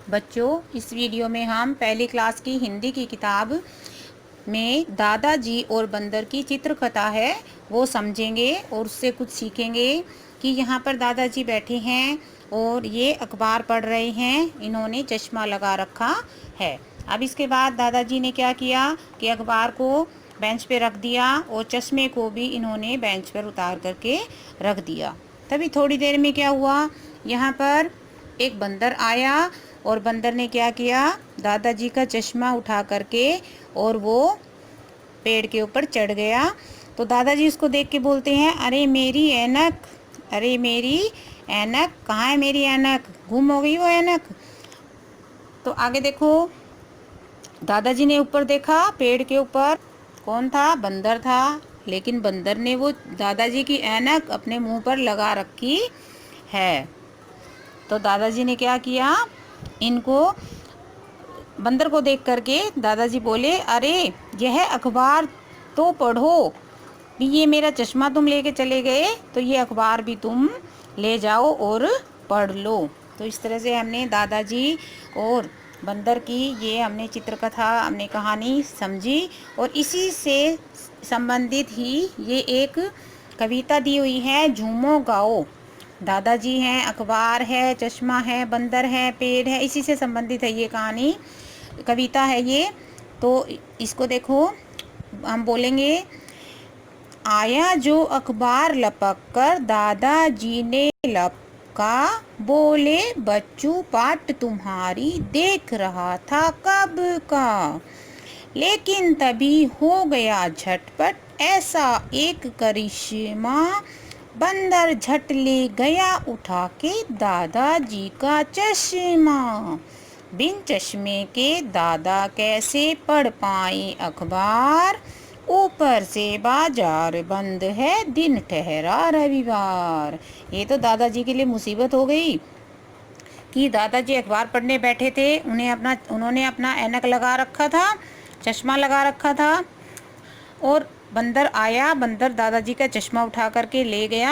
बच्चों, इस वीडियो में हम पहली क्लास की हिंदी की किताब में दादाजी और बंदर की चित्रकथा है वो समझेंगे और उससे कुछ सीखेंगे कि यहाँ पर दादाजी बैठे हैं और ये अखबार पढ़ रहे हैं। इन्होंने चश्मा लगा रखा है। अब इसके बाद दादाजी ने क्या किया कि अखबार को बेंच पे रख दिया और चश्मे को भी इन्होंने बेंच पर उतार करके रख दिया। तभी थोड़ी देर में क्या हुआ, यहाँ पर एक बंदर आया और बंदर ने क्या किया, दादाजी का चश्मा उठा करके और वो पेड़ के ऊपर चढ़ गया। तो दादाजी उसको देख के बोलते हैं, अरे मेरी ऐनक, अरे मेरी ऐनक, कहाँ है मेरी ऐनक, गुम हो गई वो ऐनक। तो आगे देखो, दादाजी ने ऊपर देखा, पेड़ के ऊपर कौन था, बंदर था। लेकिन बंदर ने वो दादाजी की ऐनक अपने मुंह पर लगा रखी है। तो दादाजी ने क्या किया, इनको बंदर को देख करके दादाजी बोले, अरे यह अखबार तो पढ़ो, भी ये मेरा चश्मा तुम लेके चले गए तो ये अखबार भी तुम ले जाओ और पढ़ लो। तो इस तरह से हमने दादाजी और बंदर की ये हमने चित्रकथा, हमने कहानी समझी और इसी से संबंधित ही ये एक कविता दी हुई है, झूमो गाओ। दादाजी हैं, अखबार है, चश्मा है, बंदर है, पेड़ है, इसी से संबंधित है ये कहानी, कविता है ये। तो इसको देखो, हम बोलेंगे, आया जो अखबार लपक कर दादाजी ने लपका, बोले बच्चू पाठ तुम्हारी देख रहा था कब का। लेकिन तभी हो गया झटपट ऐसा एक करिश्मा, बंदर झट ले गया उठा के दादाजी का चश्मा। बिन चश्मे के दादा कैसे पढ़ पाए अखबार, ऊपर से बाजार बंद है दिन ठहरा रविवार। ये तो दादाजी के लिए मुसीबत हो गई कि दादाजी अखबार पढ़ने बैठे थे, उन्होंने अपना ऐनक लगा रखा था, चश्मा लगा रखा था और बंदर आया, बंदर दादाजी का चश्मा उठा करके ले गया।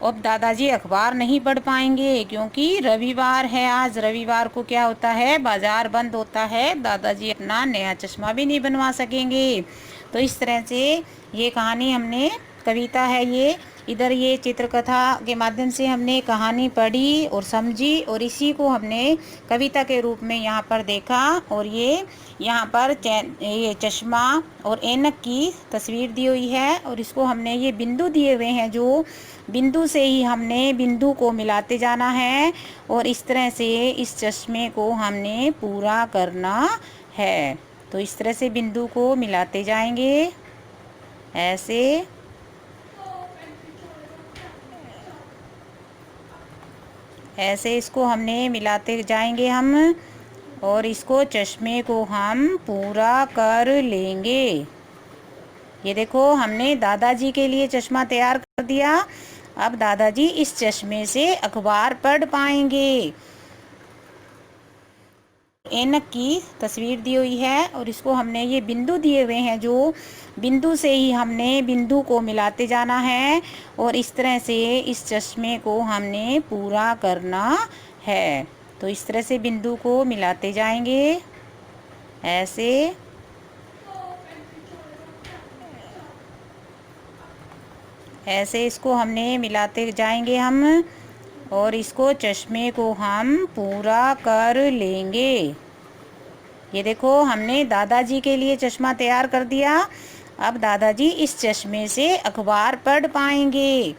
अब दादाजी अखबार नहीं पढ़ पाएंगे क्योंकि रविवार है। आज रविवार को क्या होता है, बाजार बंद होता है, दादाजी अपना नया चश्मा भी नहीं बनवा सकेंगे। तो इस तरह से ये कहानी हमने, कविता है ये, इधर ये चित्रकथा के माध्यम से हमने कहानी पढ़ी और समझी और इसी को हमने कविता के रूप में यहाँ पर देखा। और ये यहाँ पर ये चश्मा और ऐनक की तस्वीर दी हुई है और इसको हमने, ये बिंदु दिए हुए हैं, जो बिंदु से ही हमने बिंदु को मिलाते जाना है और इस तरह से इस चश्मे को हमने पूरा करना है। तो इस तरह से बिंदु को मिलाते जाएंगे, ऐसे ऐसे इसको हमने मिलाते जाएंगे हम और इसको चश्मे को हम पूरा कर लेंगे। ये देखो, हमने दादाजी के लिए चश्मा तैयार कर दिया। अब दादाजी इस चश्मे से अखबार पढ़ पाएंगे। ऐनक की तस्वीर दी हुई है और इसको हमने, ये बिंदु दिए हुए हैं, जो बिंदु से ही हमने बिंदु को मिलाते जाना है और इस तरह से इस चश्मे को हमने पूरा करना है। तो इस तरह से बिंदु को मिलाते जाएंगे, ऐसे ऐसे इसको हमने मिलाते जाएंगे हम और इसको चश्मे को हम पूरा कर लेंगे। ये देखो, हमने दादाजी के लिए चश्मा तैयार कर दिया। अब दादाजी इस चश्मे से अखबार पढ़ पाएंगे।